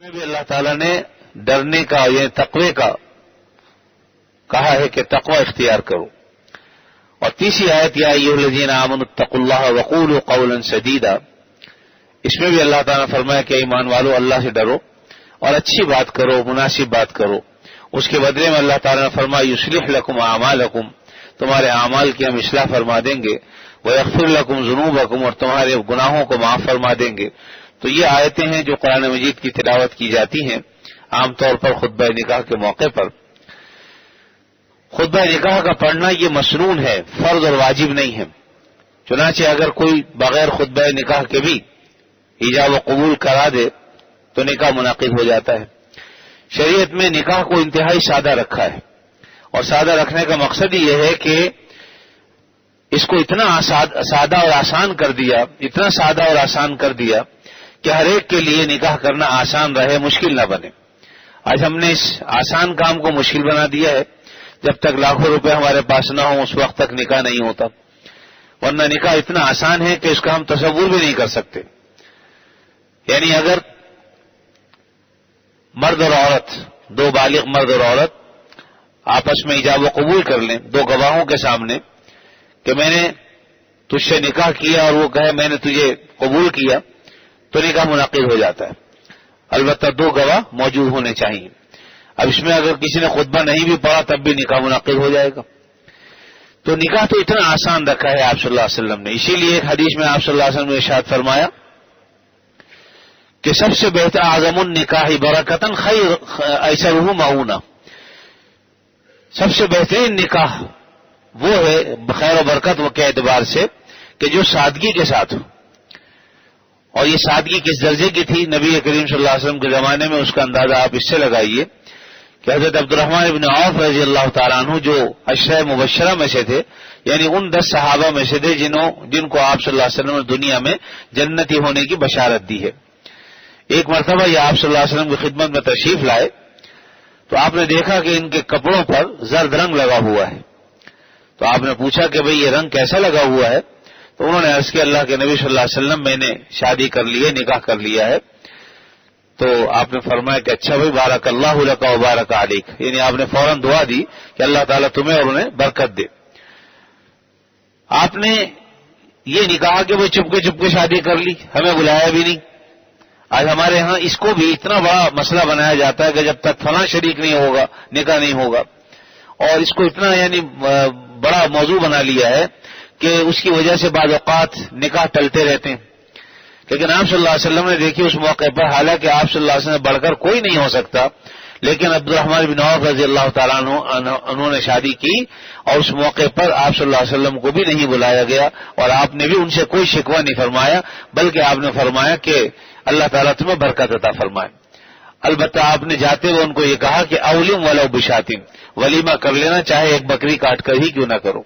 میں بھی اللہ تعالیٰ نے ڈرنے کا یعنی تقوی کا کہا ہے کہ تقوی اختیار کرو. اور تیسری آیت یا ایھا الذین آمنوا اتقوا اللہ وقولوا قولا سدیدا، اس میں بھی اللہ تعالیٰ نے فرمایا کہ ایمان والو اللہ سے ڈرو اور اچھی بات کرو، مناسب بات کرو. اس کے بدلے میں اللہ تعالیٰ نے فرمایا یصلح لکم اعمالکم، تمہارے اعمال کی ہم اصلاح فرما دیں گے، ویغفر لکم ذنوبکم، اور تمہارے گناہوں کو معاف فرما دیں گے. تو یہ آیتیں ہیں جو قرآن مجید کی تلاوت کی جاتی ہیں عام طور پر خطبہ نکاح کے موقع پر. خطبہ نکاح کا پڑھنا یہ مسنون ہے، فرض اور واجب نہیں ہے. چنانچہ اگر کوئی بغیر خطبہ نکاح کے بھی ایجاب و قبول کرا دے تو نکاح منعقد ہو جاتا ہے. شریعت میں نکاح کو انتہائی سادہ رکھا ہے، اور سادہ رکھنے کا مقصد یہ ہے کہ اس کو اتنا سادہ اور آسان کر دیا، اتنا سادہ اور آسان کر دیا کہ ہر ایک کے لیے نکاح کرنا آسان رہے، مشکل نہ بنے. آج ہم نے اس آسان کام کو مشکل بنا دیا ہے. جب تک لاکھوں روپے ہمارے پاس نہ ہوں اس وقت تک نکاح نہیں ہوتا، ورنہ نکاح اتنا آسان ہے کہ اس کا ہم تصور بھی نہیں کر سکتے. یعنی اگر مرد اور عورت، دو بالغ مرد اور عورت آپس میں ایجاب و قبول کر لیں دو گواہوں کے سامنے کہ میں نے تجھ سے نکاح کیا، اور وہ کہے میں نے تجھے قبول کیا، تو نکاح منعقد ہو جاتا ہے. البتہ دو گواہ موجود ہونے چاہیے. اب اس میں اگر کسی نے خطبہ نہیں بھی پڑھا تب بھی نکاح منعقد ہو جائے گا. تو نکاح تو اتنا آسان رکھا ہے آپ صلی اللہ علیہ وسلم نے. اسی لیے ایک حدیث میں آپ صلی اللہ علیہ وسلم نے ارشاد فرمایا کہ سب سے بہتر اعظم النکاح برکتاً خیر ایسرہ معونہ، سب سے بہترین نکاح وہ ہے خیر و برکت وہ کے اعتبار سے کہ جو سادگی کے ساتھ ہو. اور یہ سادگی کس درجے کی تھی نبی کریم صلی اللہ علیہ وسلم کے زمانے میں، اس کا اندازہ آپ اس سے لگائیے کہ حضرت عبد الرحمن بن عوف رضی اللہ تعالیٰ عنہ جو عشرہ مبشرہ میں سے تھے، یعنی ان 10 صحابہ میں سے تھے جن کو آپ صلی اللہ علیہ وسلم نے دنیا میں جنتی ہونے کی بشارت دی ہے. ایک مرتبہ یہ آپ صلی اللہ علیہ وسلم کی خدمت میں تشریف لائے تو آپ نے دیکھا کہ ان کے کپڑوں پر زرد رنگ لگا ہوا ہے. تو آپ نے پوچھا کہ بھئی یہ رنگ کیسا لگا ہوا ہے؟ تو انہوں نے عرض کیا اللہ کے نبی صلی اللہ علیہ وسلم میں نے شادی کر لی ہے، نکاح کر لیا ہے. تو آپ نے فرمایا کہ اچھا بھائی بارک اللہ لک و بارک علیک، یعنی آپ نے فوراً دعا دی کہ اللہ تعالیٰ تمہیں اور انہیں برکت دے. آپ نے یہ نہیں کہا کہ وہ چپ کے شادی کر لی، ہمیں بلایا بھی نہیں. آج ہمارے ہاں اس کو بھی اتنا بڑا مسئلہ بنایا جاتا ہے کہ جب تک فلاں شریک نہیں ہوگا نکاح نہیں ہوگا، اور اس کو اتنا یعنی بڑا موضوع بنا لیا ہے کہ اس کی وجہ سے بعض اوقات نکاح ٹلتے رہتے ہیں. لیکن آپ صلی اللہ علیہ وسلم نے دیکھی اس موقع پر، حالانکہ آپ صلی اللہ علیہ وسلم سے بڑھ کر کوئی نہیں ہو سکتا، لیکن عبد الرحمن بن عوف رضی اللہ تعالیٰ عنہ انہوں نے شادی کی، اور اس موقع پر آپ صلی اللہ علیہ وسلم کو بھی نہیں بلایا گیا، اور آپ نے بھی ان سے کوئی شکوہ نہیں فرمایا، بلکہ آپ نے فرمایا کہ اللہ تعالیٰ تمہیں برکت عطا فرمائے. البتہ آپ نے جاتے ہوئے ان کو یہ کہا کہ اولم ولو بشاتن، ولیمہ کر لینا چاہے ایک بکری کاٹ کر ہی کیوں نہ کرو.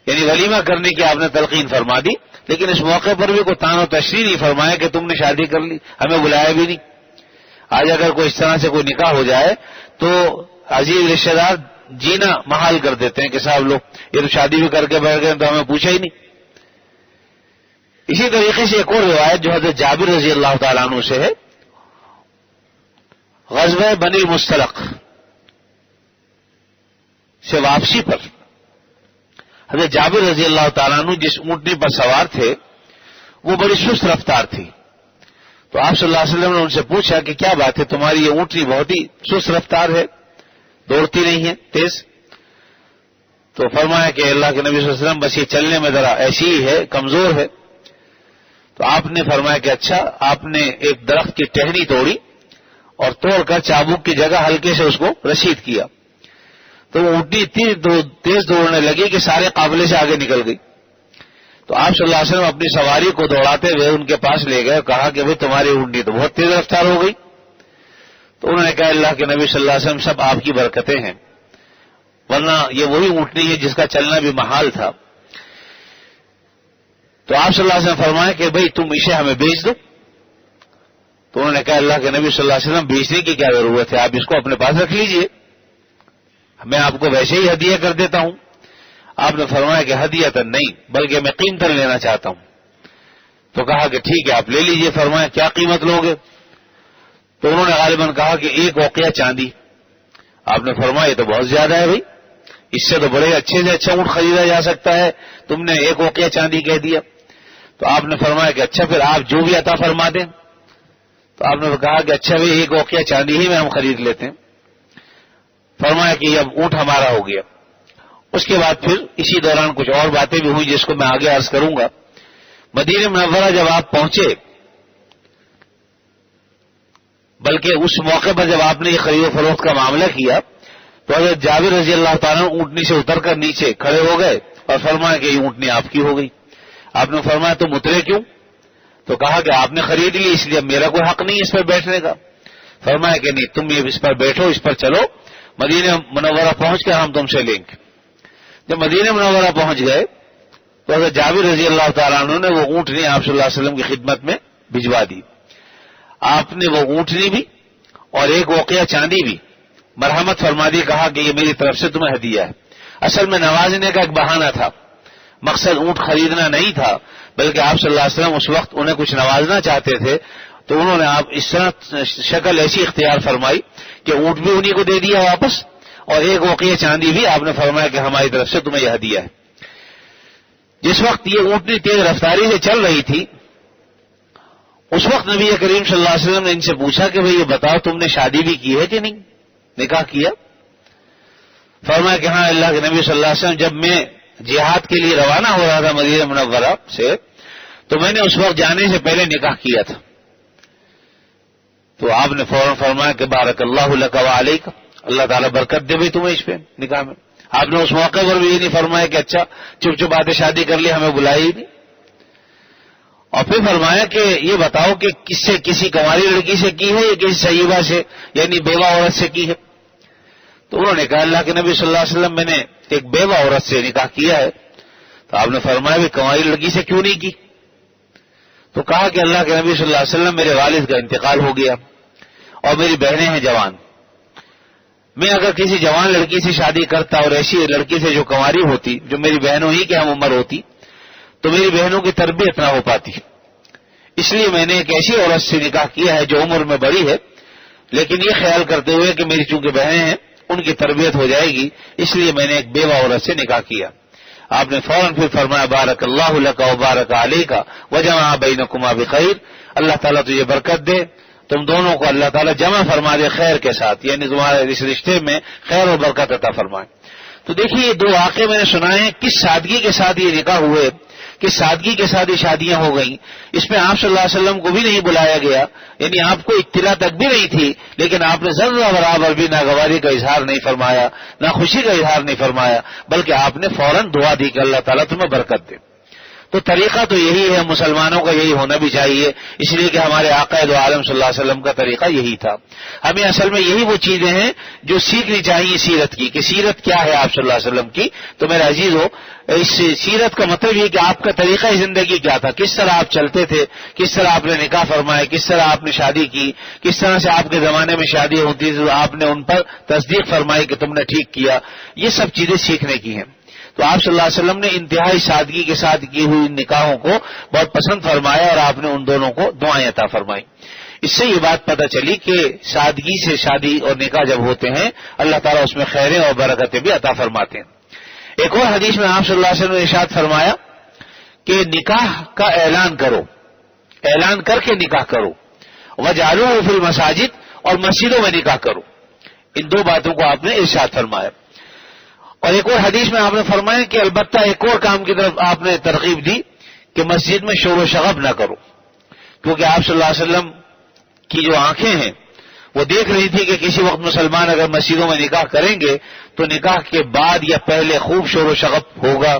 یعنی ولیمہ کرنے کی آپ نے تلقین فرما دی، لیکن اس موقع پر بھی کوئی تان و تشریح نہیں فرمایا کہ تم نے شادی کر لی، ہمیں بلایا بھی نہیں. آج اگر کوئی اس طرح سے کوئی نکاح ہو جائے تو عزیز رشتہ دار جینا محال کر دیتے ہیں کہ صاحب لوگ یہ تو شادی بھی کر کے بیٹھ گئے تو ہمیں پوچھا ہی نہیں. اسی طریقے سے ایک اور روایت جو حضرت جابر رضی اللہ تعالیٰ عنہ سے ہے، غزوہ بنی المصطلق سے واپسی پر حضرت جابر رضی اللہ تعالیٰ عنہ جس اونٹنی پر سوار تھے وہ بڑی سست رفتار تھی. تو آپ صلی اللہ علیہ وسلم نے ان سے پوچھا کہ کیا بات ہے، تمہاری یہ اونٹنی بہت ہی سست رفتار ہے، دوڑتی نہیں ہے تیز. تو فرمایا کہ اللہ کے نبی صلی اللہ علیہ وسلم بس یہ چلنے میں ذرا ایسی ہی ہے، کمزور ہے. تو آپ نے فرمایا کہ اچھا. آپ نے ایک درخت کی ٹہنی توڑی اور توڑ کر چابک کی جگہ ہلکے سے اس کو رشید کیا، تو وہ اونٹنی اتنی تیز دوڑنے لگی کہ سارے قافلے سے آگے نکل گئی. تو آپ صلی اللہ علیہ وسلم اپنی سواری کو دوڑاتے ہوئے ان کے پاس لے گئے اور کہا کہ بھئی تمہاری اونٹنی تو بہت تیز رفتار ہو گئی. تو انہوں نے کہا اللہ کے نبی صلی اللہ علیہ وسلم سب آپ کی برکتیں ہیں، ورنہ یہ وہی اونٹنی ہے جس کا چلنا بھی محال تھا. تو آپ صلی اللہ علیہ وسلم فرمایا کہ بھئی تم اسے ہمیں بیچ دو. تو انہوں نے کہا اللہ کے نبی صلی اللہ علیہ وسلم بیچنے کی کیا ضرورت ہے، آپ اس کو اپنے پاس رکھ لیجئے، میں آپ کو ویسے ہی ہدیہ کر دیتا ہوں. آپ نے فرمایا کہ ہدیۃً نہیں بلکہ میں قیمتاً لینا چاہتا ہوں. تو کہا کہ ٹھیک ہے آپ لے لیجئے. فرمایا کیا قیمت لوگے؟ تو انہوں نے غالباً کہا کہ 1 اوقیہ چاندی. آپ نے فرمایا یہ تو بہت زیادہ ہے بھائی، اس سے تو بڑے اچھے سے اچھا اونٹ خریدا جا سکتا ہے، تم نے 1 اوقیہ چاندی کہہ دیا. تو آپ نے فرمایا کہ اچھا پھر آپ جو بھی عطا فرما دیں. تو آپ نے کہا کہ اچھا بھائی 1 اوقیہ چاندی ہی میں ہم خرید لیتے ہیں. فرمایا کہ اب اونٹ ہمارا ہو گیا. اس کے بعد پھر اسی دوران کچھ اور باتیں بھی ہوئی جس کو میں آگے عرض کروں گا. مدینہ منورہ جب آپ پہنچے، بلکہ اس موقع پر جب آپ نے یہ خرید و فروخت کا معاملہ کیا تو حضرت جابر رضی اللہ تعالیٰ اونٹنی سے اتر کر نیچے کھڑے ہو گئے اور فرمایا کہ یہ اونٹنی آپ کی ہو گئی. آپ نے فرمایا تم اترے کیوں؟ تو کہا کہ آپ نے خرید لی اس لیے میرا کوئی حق نہیں اس پر بیٹھنے کا. فرمایا کہ نہیں، تم یہ اس پر بیٹھو، اس پر چلو، مدینہ منورہ پہنچ کر ہم تم سے لیں گے. جب مدینہ منورہ پہنچ گئے تو حضرت جابر رضی اللہ تعالیٰ عنہ نے وہ اونٹنی آپ صلی اللہ علیہ وسلم کی خدمت میں بھجوا دی. آپ نے وہ اونٹنی بھی اور 1 اوقیہ چاندی بھی مرحمت فرما دی، کہا کہ یہ میری طرف سے تمہیں ہدیہ ہے. اصل میں نوازنے کا ایک بہانہ تھا، مقصد اونٹ خریدنا نہیں تھا، بلکہ آپ صلی اللہ علیہ وسلم اس وقت انہیں کچھ نوازنا چاہتے تھے. تو انہوں نے آپ اس طرح شکل ایسی اختیار فرمائی کہ اونٹ بھی انہی کو دے دیا واپس، اور 1 اوقیہ چاندی بھی آپ نے فرمایا کہ ہماری طرف سے تمہیں یہ ہدیہ ہے. جس وقت یہ اونٹنی تیز رفتاری سے چل رہی تھی، اس وقت نبی کریم صلی اللہ علیہ وسلم نے ان سے پوچھا کہ بھئی یہ بتاؤ تم نے شادی بھی کی ہے کہ نہیں، نکاح کیا؟ فرمایا کہ ہاں اللہ کے نبی صلی اللہ علیہ وسلم جب میں جہاد کے لیے روانہ ہو رہا تھا مدینہ منورہ سے تو میں نے اس وقت جانے سے پہلے نکاح کیا تھا. تو آپ نے فوراً فرمایا کہ بارک اللہ لک و علیک، اللہ تعالیٰ برکت دے بھائی تمہیں اس پہ نکاح میں. آپ نے اس موقع پر بھی یہ نہیں فرمایا کہ اچھا چپ چپ آتے شادی کر لی، ہمیں بلائی ہی نہیں. اور پھر فرمایا کہ یہ بتاؤ کہ کس سے، کسی کنواری لڑکی سے کی ہے یا کسی سیبہ سے یعنی بیوہ عورت سے کی ہے؟ تو انہوں نے کہا اللہ کے نبی صلی اللہ علیہ وسلم میں نے ایک بیوہ عورت سے نکاح کیا ہے. تو آپ نے فرمایا بھی کنواری لڑکی سے کیوں نہیں کی؟ تو کہا کہ اللہ کے نبی صلی اللہ علیہ وسلم میرے والد کا انتقال ہو گیا اور میری بہنیں ہیں جوان. میں اگر کسی جوان لڑکی سے شادی کرتا اور ایسی لڑکی سے جو کنواری ہوتی، جو میری بہنوں ہی کے ہم عمر ہوتی، تو میری بہنوں کی تربیت نہ ہو پاتی. اس لیے میں نے ایک ایسی عورت سے نکاح کیا ہے جو عمر میں بڑی ہے، لیکن یہ خیال کرتے ہوئے کہ میری چونکہ بہنیں ہیں ان کی تربیت ہو جائے گی، اس لیے میں نے ایک بیوہ عورت سے نکاح کیا. آپ نے فوراً پھر فرمایا بارک اللہ لک و بارک علیک وجمع بینکما بخیر، اللہ تعالیٰ تجھے برکت دے، تم دونوں کو اللہ تعالیٰ جمع فرما دے خیر کے ساتھ، یعنی تمہارے اس رشتے میں خیر و برکت عطا فرمائے. تو دیکھیے یہ 2 واقعے میں نے سنائے ہیں، کس سادگی کے ساتھ یہ نکاح ہوئے، کس سادگی کے ساتھ یہ شادیاں ہو گئیں. اس میں آپ صلی اللہ علیہ وسلم کو بھی نہیں بلایا گیا، یعنی آپ کو اطلاع تک بھی نہیں تھی، لیکن آپ نے ذرہ برابر بھی ناگواری کا اظہار نہیں فرمایا، نہ خوشی کا اظہار نہیں فرمایا، بلکہ آپ نے فوراً دعا دی کہ اللہ تعالیٰ تمہیں برکت دے. تو طریقہ تو یہی ہے، مسلمانوں کا یہی ہونا بھی چاہیے، اس لیے کہ ہمارے آقا دو عالم صلی اللہ علیہ وسلم کا طریقہ یہی تھا. ہمیں اصل میں یہی وہ چیزیں ہیں جو سیکھنی چاہیے سیرت کی، کہ سیرت کیا ہے آپ صلی اللہ علیہ وسلم کی. تو میرے عزیز ہو، اس سیرت کا مطلب یہ کہ آپ کا طریقہ زندگی کیا تھا، کس طرح آپ چلتے تھے، کس طرح آپ نے نکاح فرمائے، کس طرح آپ نے شادی کی، کس طرح سے آپ کے زمانے میں شادی ہوتی تھی تو آپ نے ان پر تصدیق فرمائی کہ تم نے ٹھیک کیا. یہ سب چیزیں سیکھنے کی ہیں. تو آپ صلی اللہ علیہ وسلم نے انتہائی سادگی کے ساتھ کی ہوئی ان نکاحوں کو بہت پسند فرمایا اور آپ نے ان دونوں کو دعائیں عطا فرمائی. اس سے یہ بات پتہ چلی کہ سادگی سے شادی اور نکاح جب ہوتے ہیں اللہ تعالیٰ اس میں خیریں اور برکتیں بھی عطا فرماتے ہیں. ایک اور حدیث میں آپ صلی اللہ علیہ وسلم نے ارشاد فرمایا کہ نکاح کا اعلان کرو، اعلان کر کے نکاح کرو، وجعلوہ فی المساجد، اور مسجدوں میں نکاح کرو. ان 2 باتوں کو آپ نے ارشاد فرمایا. اور ایک اور حدیث میں آپ نے فرمایا کہ البتہ ایک اور کام کی طرف آپ نے ترغیب دی کہ مسجد میں شور و شغب نہ کرو، کیونکہ آپ صلی اللہ علیہ وسلم کی جو آنکھیں ہیں وہ دیکھ رہی تھی کہ کسی وقت مسلمان اگر مسجدوں میں نکاح کریں گے تو نکاح کے بعد یا پہلے خوب شور و شغب ہوگا.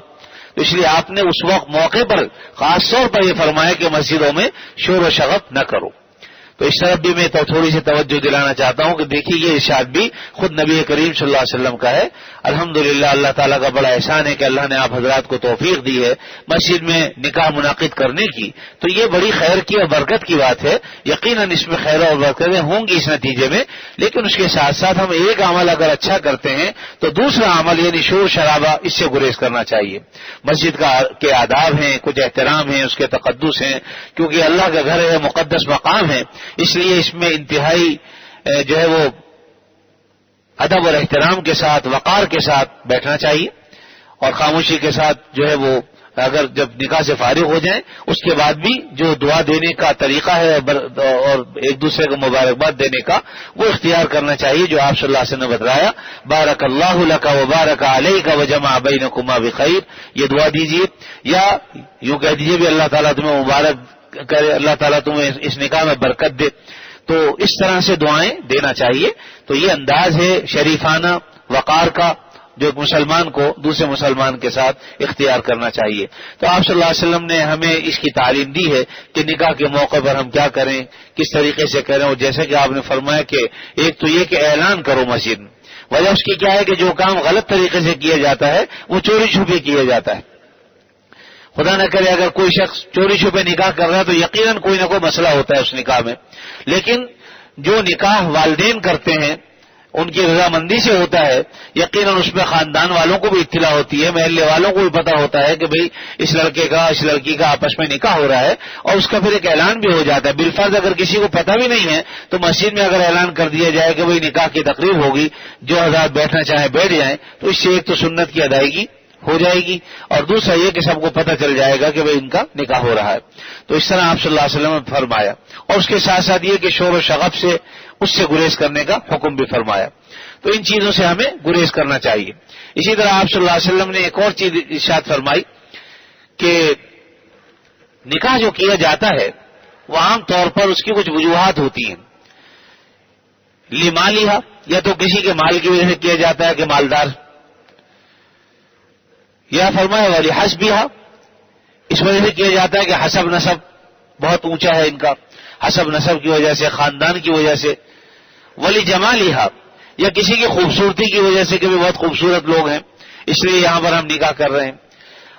تو اس لیے آپ نے اس وقت موقع پر خاص طور پر یہ فرمایا کہ مسجدوں میں شور و شغب نہ کرو. تو اس طرف بھی میں تو تھوڑی سی توجہ دلانا چاہتا ہوں کہ دیکھیے یہ ارشاد بھی خود نبی کریم صلی اللہ علیہ وسلم کا ہے. الحمدللہ اللہ تعالیٰ کا بڑا احسان ہے کہ اللہ نے آپ حضرات کو توفیق دی ہے مسجد میں نکاح منعقد کرنے کی. تو یہ بڑی خیر کی اور برکت کی بات ہے. یقیناً اس میں خیر اور برکتیں ہوں گی اس نتیجے میں، لیکن اس کے ساتھ ساتھ ہم ایک عمل اگر اچھا کرتے ہیں تو دوسرا عمل یعنی شور شرابہ اس سے گریز کرنا چاہیے. مسجد کے آداب ہیں، کچھ احترام ہیں، اس کے تقدس ہیں، کیونکہ اللہ کا گھر ہے، مقدس مقام ہے. اس لیے اس میں انتہائی جو ہے وہ ادب اور احترام کے ساتھ، وقار کے ساتھ بیٹھنا چاہیے، اور خاموشی کے ساتھ جو ہے وہ اگر جب نکاح سے فارغ ہو جائیں اس کے بعد بھی جو دعا دینے کا طریقہ ہے اور ایک دوسرے کو مبارکباد دینے کا وہ اختیار کرنا چاہیے جو آپ صلی اللہ علیہ وسلم نے بتلایا، بارک اللہ لک وبارک علیک وجمع بینکما بخیر، یہ دعا دیجیے، یا یوں کہہ دیجیے بھی اللہ تعالیٰ تمہیں مبارک کرے، اللہ تعالیٰ تمہیں اس نکاح میں برکت دے، تو اس طرح سے دعائیں دینا چاہیے۔ تو یہ انداز ہے شریفانہ وقار کا جو ایک مسلمان کو دوسرے مسلمان کے ساتھ اختیار کرنا چاہیے۔ تو آپ صلی اللہ علیہ وسلم نے ہمیں اس کی تعلیم دی ہے کہ نکاح کے موقع پر ہم کیا کریں، کس طریقے سے کریں، اور جیسے کہ آپ نے فرمایا کہ ایک تو یہ کہ اعلان کرو مسجد میں، وجہ اس کی کیا ہے کہ جو کام غلط طریقے سے کیا جاتا ہے وہ چوری چھپے کیا جاتا ہے۔ خدا نہ کرے اگر کوئی شخص چوری چھپے نکاح کر رہا ہے تو یقیناً کوئی نہ کوئی مسئلہ ہوتا ہے اس نکاح میں، لیکن جو نکاح والدین کرتے ہیں ان کی رضامندی سے ہوتا ہے، یقیناً اس میں خاندان والوں کو بھی اطلاع ہوتی ہے، محلے والوں کو بھی پتہ ہوتا ہے کہ بھئی اس لڑکے کا اس لڑکی کا آپس میں نکاح ہو رہا ہے، اور اس کا پھر ایک اعلان بھی ہو جاتا ہے۔ بالفرض اگر کسی کو پتہ بھی نہیں ہے تو مسجد میں اگر اعلان کر دیا جائے کہ بھئی نکاح کی تقریب ہوگی، جو حضرات بیٹھنا چاہیں بیٹھ جائیں، تو اس سے ایک تو سنت کی ادائیگی ہو جائے گی، اور دوسرا یہ کہ سب کو پتہ چل جائے گا کہ بھئی ان کا نکاح ہو رہا ہے۔ تو اس طرح آپ صلی اللہ علیہ وسلم نے فرمایا، اور اس کے ساتھ ساتھ یہ کہ شور و شغب سے اس سے گریز کرنے کا حکم بھی فرمایا۔ تو ان چیزوں سے ہمیں گریز کرنا چاہیے۔ اسی طرح آپ صلی اللہ علیہ وسلم نے ایک اور چیز ارشاد فرمائی کہ نکاح جو کیا جاتا ہے وہ عام طور پر اس کی کچھ وجوہات ہوتی ہیں، لمالیہ، یا تو کسی کے مال کی وجہ سے کیا جاتا ہے کہ مالدار، یا فرمایا والی حسبیہ، اس وجہ سے کیا جاتا ہے کہ حسب نسب بہت اونچا ہے ان کا، حسب نسب کی وجہ سے، خاندان کی وجہ سے، ولی جمالیہ، یا کسی کی خوبصورتی کی وجہ سے کہ بھی بہت خوبصورت لوگ ہیں اس لیے یہاں پر ہم نکاح کر رہے ہیں،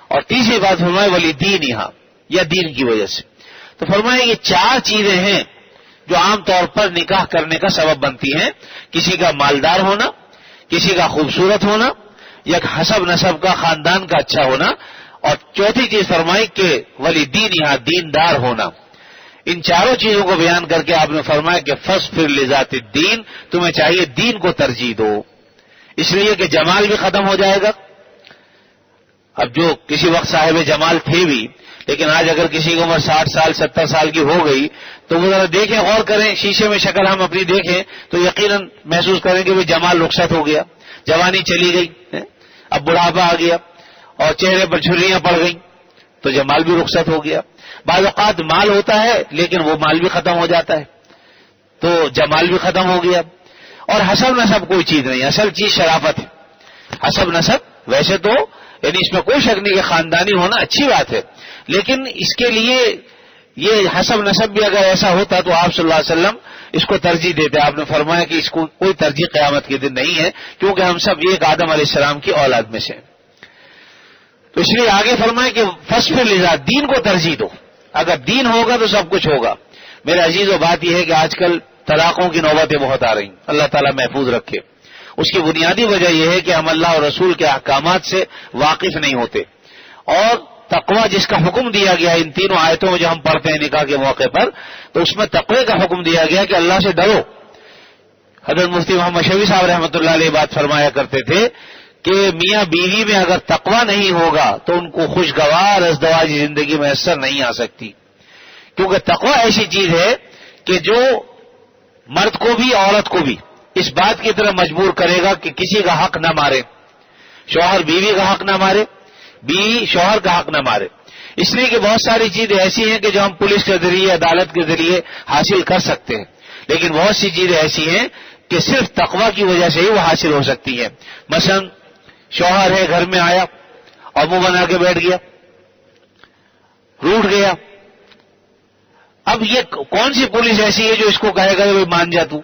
اور تیسری بات فرمائے ولی دین، یہاں یا دین کی وجہ سے۔ تو فرمائے یہ چار چیزیں ہیں جو عام طور پر نکاح کرنے کا سبب بنتی ہیں، کسی کا مالدار ہونا، کسی کا خوبصورت ہونا، یا حسب نسب کا خاندان کا اچھا ہونا، اور چوتھی چیز فرمائی کہ ولی دین، یہاں دیندار ہونا۔ ان چاروں چیزوں کو بیان کر کے آپ نے فرمایا کہ فاصبر لذات الدین، تمہیں چاہیے دین کو ترجیح دو، اس لیے کہ جمال بھی ختم ہو جائے گا۔ اب جو کسی وقت صاحب جمال تھے بھی، لیکن آج اگر کسی کی عمر 60 سال 70 سال کی ہو گئی تو وہ ذرا دیکھیں، غور کریں، شیشے میں شکل ہم اپنی دیکھیں تو یقیناً محسوس کریں کہ جمال رخصت ہو گیا، جوانی چلی گئی، اب بڑھاپا آ گیا اور چہرے پر جھریاں پڑ گئیں تو جمال بھی رخصت ہو گیا۔ بعض اوقات مال ہوتا ہے لیکن وہ مال بھی ختم ہو جاتا ہے تو جمال بھی ختم ہو گیا۔ اور حسب نسب کوئی چیز نہیں، اصل چیز شرافت ہے۔ حسب نسب ویسے تو یعنی اس میں کوئی شک نہیں کہ خاندانی ہونا اچھی بات ہے، لیکن اس کے لیے یہ حسب نسب بھی اگر ایسا ہوتا تو آپ صلی اللہ علیہ وسلم اس کو ترجیح دیتے۔ آپ نے فرمایا کہ اس کو کوئی ترجیح قیامت کے دن نہیں ہے، کیونکہ ہم سب ایک آدم علیہ السلام کی اولاد میں سے۔ تو اس لیے آگے فرمائے کہ فاصبر لذات دین کو ترجیح دو، اگر دین ہوگا تو سب کچھ ہوگا۔ میرے عزیزو، بات یہ ہے کہ آج کل طلاقوں کی نوبتیں بہت آ رہی ہیں، اللہ تعالیٰ محفوظ رکھے۔ اس کی بنیادی وجہ یہ ہے کہ ہم اللہ اور رسول کے احکامات سے واقف نہیں ہوتے، اور تقوی جس کا حکم دیا گیا ہے ان تینوں آیتوں میں جو ہم پڑھتے ہیں نکاح کے موقع پر، تو اس میں تقوی کا حکم دیا گیا کہ اللہ سے ڈرو۔ حضرت مفتی محمد شفیع صاحب رحمۃ اللہ علیہ بات فرمایا کرتے تھے کہ میاں بیوی میں اگر تقوی نہیں ہوگا تو ان کو خوشگوار ازدواجی زندگی میسر نہیں آ سکتی، کیونکہ تقوی ایسی چیز ہے کہ جو مرد کو بھی عورت کو بھی اس بات کی طرف مجبور کرے گا کہ کسی کا حق نہ مارے، شوہر بیوی کا حق نہ مارے، بیوی شوہر کا حق نہ مارے۔ اس لیے کہ بہت ساری چیزیں ایسی ہیں کہ جو ہم پولیس کے ذریعے، عدالت کے ذریعے حاصل کر سکتے ہیں، لیکن بہت سی چیزیں ایسی ہیں کہ صرف تقوی کی وجہ سے ہی وہ حاصل ہو سکتی ہیں۔ مثلا شوہر ہے، گھر میں آیا اور منہ بنا کے بیٹھ گیا، روٹھ گیا، اب یہ کون سی پولیس ایسی ہے جو اس کو کہے گا کہ مان جا تو؟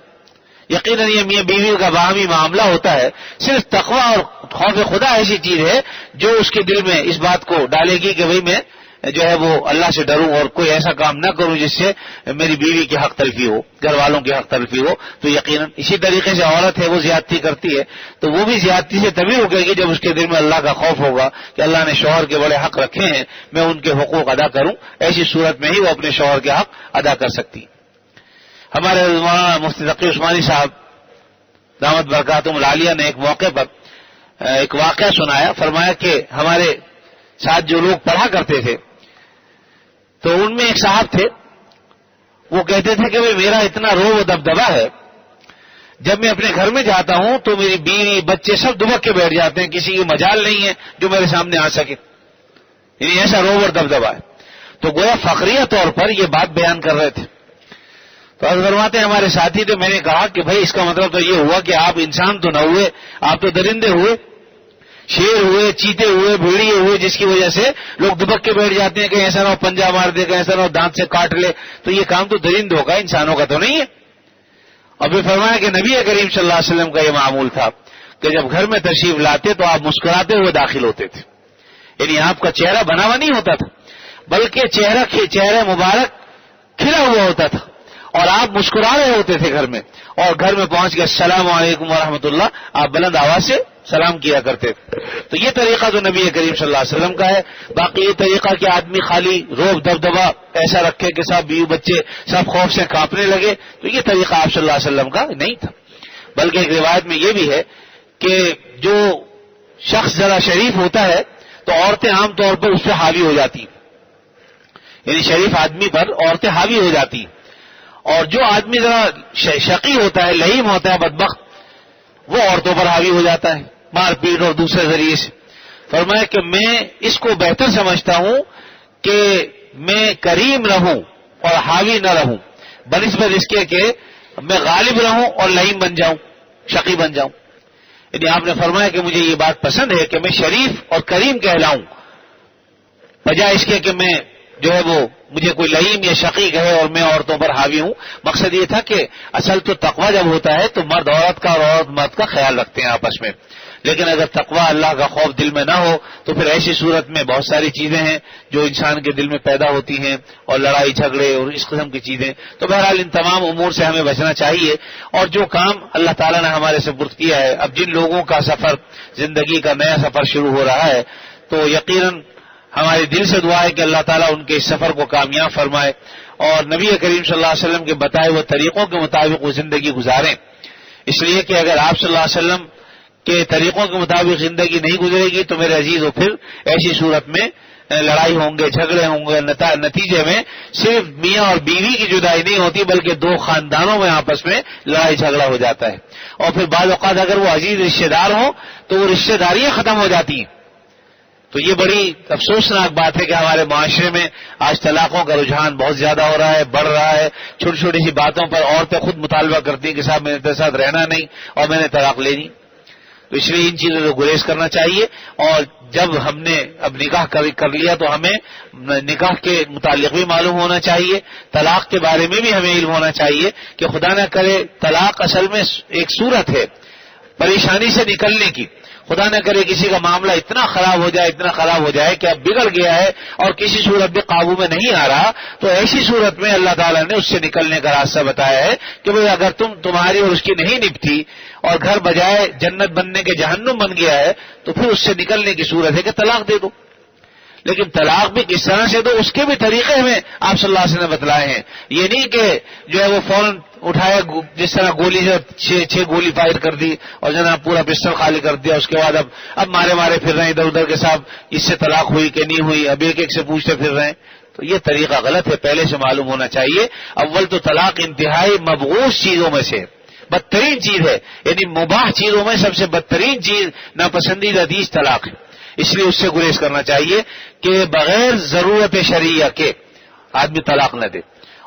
یقیناً یہ میاں بیوی کا باہمی معاملہ ہوتا ہے۔ صرف تقوی اور خوف خدا ایسی چیز ہے جو اس کے دل میں اس بات کو ڈالے گی کہ بھئی میں جو ہے وہ اللہ سے ڈروں اور کوئی ایسا کام نہ کروں جس سے میری بیوی کی حق تلفی ہو، گھر والوں کی حق تلفی ہو۔ تو یقیناً اسی طریقے سے عورت ہے، وہ زیادتی کرتی ہے تو وہ بھی زیادتی سے تبھی رکے گی جب اس کے دل میں اللہ کا خوف ہوگا کہ اللہ نے شوہر کے بڑے حق رکھے ہیں، میں ان کے حقوق ادا کروں، ایسی صورت میں ہی وہ اپنے شوہر کے حق ادا کر سکتی ہے۔ ہمارے مولانا مفتی تقی عثمانی صاحب دامت برکاتہم العالیہ نے ایک موقع پر ایک واقعہ سنایا. فرمایا کہ ہمارے ساتھ جو لوگ پڑھا کرتے تھے تو ان میں ایک صاحب تھے, وہ کہتے تھے کہ میرا اتنا روب و دبدبا ہے, جب میں اپنے گھر میں جاتا ہوں تو میری بیوی بچے سب دبک کے بیٹھ جاتے ہیں, کسی کی مجال نہیں ہے جو میرے سامنے آ سکے, یعنی ایسا روب اور دبدبا ہے. تو گویا فخریہ طور پر یہ بات بیان کر رہے تھے. تو حضرت فرماتے ہیں ہمارے ساتھی تھے, میں نے کہا کہ بھائی اس کا مطلب تو یہ ہوا کہ آپ انسان تو نہ ہوئے, آپ تو درندے ہوئے, شیر ہوئے, چیتے ہوئے, بھیڑیے ہوئے, جس کی وجہ سے لوگ دبک کے بیٹھ جاتے ہیں کہ ایسا نہ ہو پنجہ مار دے, کہ ایسا نہ ہو دانت سے کاٹ لے. تو یہ کام تو درندوں کا, انسانوں کا تو نہیں ہے. اور پھر فرمایا کہ نبی کریم صلی اللہ علیہ وسلم کا یہ معمول تھا کہ جب گھر میں تشریف لاتے تو آپ مسکراتے ہوئے داخل ہوتے تھے, یعنی آپ کا چہرہ بنا ہوا نہیں ہوتا تھا, بلکہ چہرہ مبارک کھلا ہوا ہوتا تھا, اور آپ مسکرا رہے ہوتے تھے گھر میں, اور گھر میں پہنچ کے السلام علیکم ورحمۃ اللہ آپ بلند آواز سے سلام کیا کرتے تھے. تو یہ طریقہ تو نبی کریم صلی اللہ علیہ وسلم کا ہے. باقی یہ طریقہ کہ آدمی خالی روب دبدبا ایسا رکھے کہ سب بیوی بچے سب خوف سے کانپنے لگے, تو یہ طریقہ آپ صلی اللہ علیہ وسلم کا نہیں تھا. بلکہ ایک روایت میں یہ بھی ہے کہ جو شخص ذرا شریف ہوتا ہے تو عورتیں عام طور پر اس پہ حاوی ہو جاتی, یعنی شریف آدمی پر عورتیں حاوی ہو جاتی, اور جو آدمی ذرا شقی ہوتا ہے, لئیم ہوتا ہے, بدبخت, وہ عورتوں پر حاوی ہو جاتا ہے مار پیٹ اور دوسرے ذریعے سے. فرمایا کہ میں اس کو بہتر سمجھتا ہوں کہ میں کریم رہوں اور حاوی نہ رہوں, بنسبت اس کے کہ میں غالب رہوں اور لئیم بن جاؤں, شقی بن جاؤں. یعنی آپ نے فرمایا کہ مجھے یہ بات پسند ہے کہ میں شریف اور کریم کہلاؤں, بجائے اس کے کہ میں جو ہے وہ مجھے کوئی لئیم یا شقی کہے اور میں عورتوں پر حاوی ہوں. مقصد یہ تھا کہ اصل تو تقویٰ جب ہوتا ہے تو مرد عورت کا اور عورت مرد کا خیال رکھتے ہیں آپس میں, لیکن اگر تقویٰ اللہ کا خوف دل میں نہ ہو تو پھر ایسی صورت میں بہت ساری چیزیں ہیں جو انسان کے دل میں پیدا ہوتی ہیں, اور لڑائی جھگڑے اور اس قسم کی چیزیں. تو بہرحال ان تمام امور سے ہمیں بچنا چاہیے, اور جو کام اللہ تعالیٰ نے ہمارے سپرد کیا ہے, اب جن لوگوں کا سفر زندگی کا نیا سفر شروع ہو رہا ہے تو یقیناً ہمارے دل سے دعا ہے کہ اللہ تعالیٰ ان کے اس سفر کو کامیاب فرمائے, اور نبی کریم صلی اللہ علیہ وسلم کے بتائے ہوئے طریقوں کے مطابق وہ زندگی گزاریں. اس لیے کہ اگر آپ صلی اللہ علیہ وسلم کے طریقوں کے مطابق زندگی نہیں گزرے گی تو میرے عزیزو پھر ایسی صورت میں لڑائی ہوں گے, جھگڑے ہوں گے, نتیجے میں صرف میاں اور بیوی کی جدائی نہیں ہوتی بلکہ دو خاندانوں میں آپس میں لڑائی جھگڑا ہو جاتا ہے, اور پھر بعض اوقات اگر وہ عزیز رشتہ دار ہوں تو وہ رشتہ داریاں ختم ہو جاتی ہیں. تو یہ بڑی افسوسناک بات ہے کہ ہمارے معاشرے میں آج طلاقوں کا رجحان بہت زیادہ ہو رہا ہے, بڑھ رہا ہے. چھوٹی چھوٹی سی باتوں پر عورتیں خود مطالبہ کرتی ہیں کہ صاحب میرے ساتھ رہنا نہیں اور میں نے طلاق لینی. تو اس لیے ان چیزوں سے گریز کرنا چاہیے, اور جب ہم نے اب نکاح کر لیا تو ہمیں نکاح کے متعلق بھی معلوم ہونا چاہیے, طلاق کے بارے میں بھی ہمیں علم ہونا چاہیے کہ خدا نہ کرے طلاق اصل میں ایک صورت ہے پریشانی سے نکلنے کی. خدا نہ کرے کسی کا معاملہ اتنا خراب ہو جائے کہ اب بگڑ گیا ہے اور کسی صورت بھی قابو میں نہیں آ رہا, تو ایسی صورت میں اللہ تعالیٰ نے اس سے نکلنے کا راستہ بتایا ہے کہ بھئی اگر تمہاری اور اس کی نہیں نپٹی اور گھر بجائے جنت بننے کے جہنم بن گیا ہے تو پھر اس سے نکلنے کی صورت ہے کہ طلاق دے دو. لیکن طلاق بھی کس طرح سے دو اس کے بھی طریقے ہمیں آپ صلی اللہ علیہ وسلم نے بتلائے ہیں. یہ نہیں کہ جو ہے وہ فوراً اٹھایا جس طرح گولی سے چھ گولی فائر کر دی اور جناب پورا پسٹل خالی کر دیا, اس کے بعد اب مارے پھر رہے ہیں ادھر ادھر کے صاحب اس سے طلاق ہوئی کہ نہیں ہوئی, اب ایک سے پوچھتے پھر رہے ہیں. تو یہ طریقہ غلط ہے, پہلے سے معلوم ہونا چاہیے. اول تو طلاق انتہائی مبغوض چیزوں میں سے بدترین چیز ہے, یعنی مباح چیزوں میں سب سے بدترین چیز ناپسندیدہ چیز طلاق ہے. اس لیے اس سے گریز کرنا چاہیے کہ بغیر ضرورت شرعیہ کے آدمی طلاق نہ دے,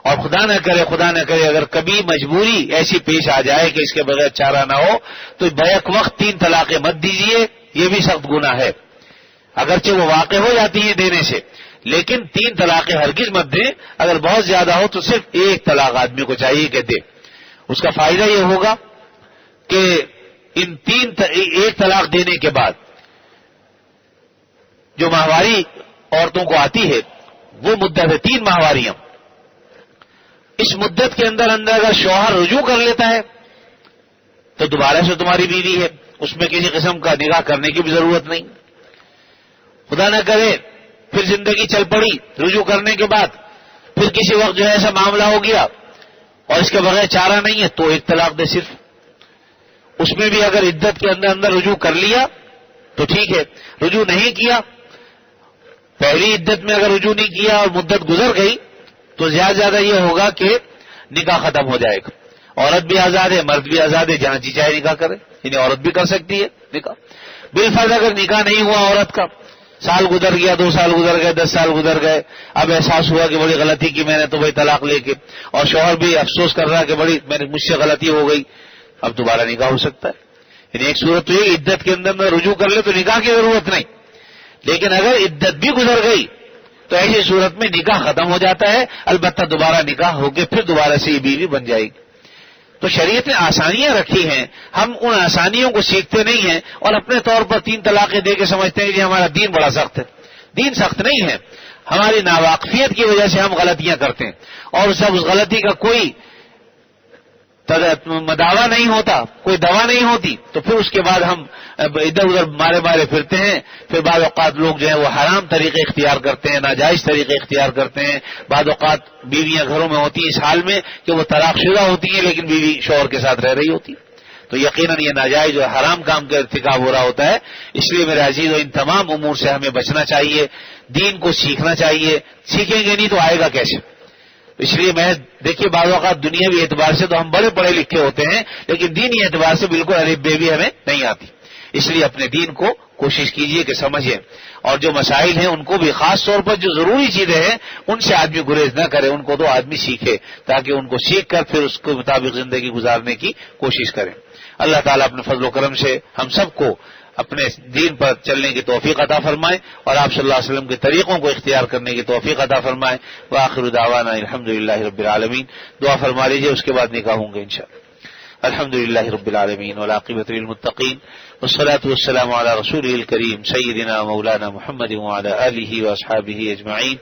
اور خدا نہ کرے اگر کبھی مجبوری ایسی پیش آ جائے کہ اس کے بغیر چارہ نہ ہو تو بیک وقت 3 طلاقیں مت دیجیے. یہ بھی سخت گناہ ہے, اگرچہ وہ واقع ہو جاتی ہے دینے سے, لیکن 3 طلاقیں ہرگز مت دیں. اگر بہت زیادہ ہو تو صرف 1 طلاق آدمی کو چاہیے کہ دے. اس کا فائدہ یہ ہوگا کہ ان 1 طلاق دینے کے بعد جو ماہواری عورتوں کو آتی ہے وہ مدت ہے 3 ماہواریاں. اس مدت کے اندر اگر شوہر رجوع کر لیتا ہے تو دوبارہ سے تمہاری بیوی ہے, اس میں کسی قسم کا نکاح کرنے کی بھی ضرورت نہیں. خدا نہ کرے پھر زندگی چل پڑی رجوع کرنے کے بعد, پھر کسی وقت جو ہے ایسا معاملہ ہو گیا اور اس کے بغیر چارہ نہیں ہے تو ایک طلاق دے صرف. اس میں بھی اگر عدت کے اندر رجوع کر لیا تو ٹھیک ہے، رجوع نہیں کیا، پہلی عدت میں اگر رجوع نہیں کیا اور مدت گزر گئی تو زیادہ یہ ہوگا کہ نکاح ختم ہو جائے گا. عورت بھی آزاد ہے، مرد بھی آزاد ہے، جہاں جی چاہے نکاح کرے، یعنی عورت بھی کر سکتی ہے نکاح. بالفرض اگر نکاح نہیں ہوا عورت کا، سال گزر گیا، 2 سال گزر گئے، 10 سال گزر گئے، اب احساس ہوا کہ بڑی غلطی کی میں نے تو بھائی طلاق لے کے، اور شوہر بھی افسوس کر رہا کہ بڑی مجھ سے غلطی ہو گئی، اب دوبارہ نکاح ہو سکتا ہے. یعنی ایک صورت تو یہ عدت کے اندر میں رجوع کر لے تو نکاح کی ضرورت نہیں، لیکن اگر عدت بھی گزر گئی تو ایسی صورت میں نکاح ختم ہو جاتا ہے، البتہ دوبارہ نکاح ہو کے پھر دوبارہ سے یہ بیوی بن جائے گی. تو شریعت نے آسانیاں رکھی ہیں، ہم ان آسانیوں کو سیکھتے نہیں ہیں اور اپنے طور پر 3 طلاقیں دے کے سمجھتے ہیں کہ ہمارا دین بڑا سخت ہے. دین سخت نہیں ہے، ہماری ناواقفیت کی وجہ سے ہم غلطیاں کرتے ہیں، اور اس غلطی کا کوئی دعویٰ نہیں ہوتا، کوئی دوا نہیں ہوتی، تو پھر اس کے بعد ہم ادھر ادھر مارے پھرتے ہیں. پھر بعض اوقات لوگ جو ہیں وہ حرام طریقے اختیار کرتے ہیں، ناجائز طریقے اختیار کرتے ہیں. بعض اوقات بیویاں گھروں میں ہوتی ہیں اس حال میں کہ وہ طلاق شدہ ہوتی ہیں لیکن بیوی شوہر کے ساتھ رہ رہی ہوتی، تو یقیناً یہ ناجائز اور حرام کام کا ارتکاب ہو رہا ہوتا ہے. اس لیے میرے عزیز ان تمام امور سے ہمیں بچنا چاہیے، دین کو سیکھنا چاہیے. سیکھیں گے نہیں تو آئے گا کیسے؟ اس لیے میں دیکھیے بعض اوقات دنیاوی اعتبار سے تو ہم بڑے پڑھے لکھے ہوتے ہیں لیکن دینی اعتبار سے بالکل الف بے بھی ہمیں نہیں آتی. اس لیے اپنے دین کو کوشش کیجئے کہ سمجھیں، اور جو مسائل ہیں ان کو بھی خاص طور پر جو ضروری چیزیں ہیں ان سے آدمی گریز نہ کرے، ان کو تو آدمی سیکھے تاکہ ان کو سیکھ کر پھر اس کے مطابق زندگی گزارنے کی کوشش کرے. اللہ تعالیٰ اپنے فضل و کرم سے ہم سب کو اپنے دین پر چلنے کی توفیق عطا فرمائے اور آپ صلی اللہ علیہ وسلم کے طریقوں کو اختیار کرنے کی توفیق عطا فرمائے. وآخر دعوانا الحمدللہ رب العالمین. دعا فرما لیجیے، اس کے بعد نکاح ہوں گے انشاءاللہ. الحمدللہ رب العالمین والعاقبۃ للمتقین والصلاة والسلام علی رسولہ الکریم سیدنا مولانا محمد وعلی آلہ واصحابہ اجمعین.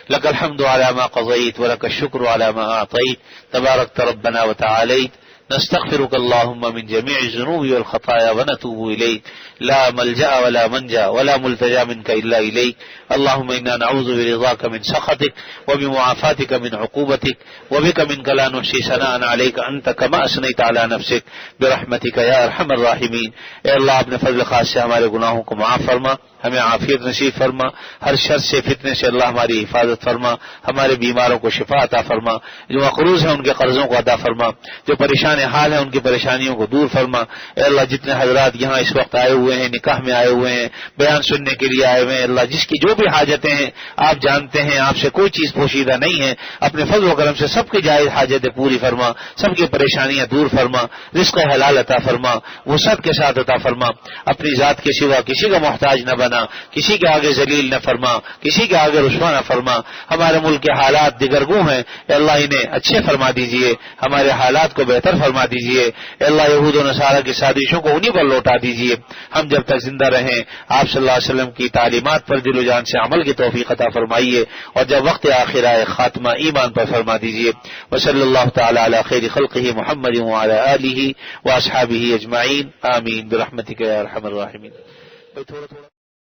لک الحمد علی ما قضیت ولک الشکر علی ما اعطیت تبارکت ربنا وتعالیت. نستغفرك اللهم من جميع الذنوب والخطايا ونتوب إليك لا ملجأ ولا منجا ولا ملتجا منك إلا إليك. اللهم إنا نعوذ برضاك من سخطك وبمعافاتك من عقوبتك وبك منك لا نحصي ثناء عليك أنت كما أثنيت على نفسك برحمتك يا أرحم الراحمين. اے اللہ اپنے فضل خاص سے ہمارے گناہوں کو معاف فرما، ہمیں عافیت نصیب فرما، ہر شر سے فتنے سے اللہ ہماری حفاظت فرما، ہمارے بیماروں کو شفا عطا فرما، جو مقروض ہیں ان کے قرضوں کو عطا فرما، جو پریشان حال ہیں ان کی پریشانیوں کو دور فرما. اے اللہ جتنے حضرات یہاں اس وقت آئے ہوئے ہیں، نکاح میں آئے ہوئے ہیں، بیان سننے کے لیے آئے ہوئے ہیں، اللہ جس کی جو بھی حاجتیں ہیں آپ جانتے ہیں، آپ سے کوئی چیز پوشیدہ نہیں ہے. اپنے فضل و کرم سے سب کی جائز حاجتیں پوری فرما، سب کی پریشانیاں دور فرما، رزق حلال عطا فرما، وسعت کے ساتھ عطا فرما. اپنی ذات کے سوا کسی کا محتاج نہ بنا، کسی کے آگے ذلیل نہ فرما، کسی کے آگے رسوا نہ فرما. ہمارے ملک کے حالات دیگرگوں ہیں، اے اللہ انہیں اچھے فرما دیجئے، ہمارے حالات کو بہتر فرما دیجئے. اے اللہ یہود و نصارہ کی سازشوں کو انہی پر لوٹا دیجئے. ہم جب تک زندہ رہیں آپ صلی اللہ علیہ وسلم کی تعلیمات پر دل و جان سے عمل کی توفیق عطا فرمائیے، اور جب وقت آخر آئے خاتمہ ایمان پر فرما دیجئے. وصلی اللہ تعالی علی خیر خلقہ محمد وعلی آلہ واصحابہ اجمعین. آمین برحمتک یا ارحم الراحمین.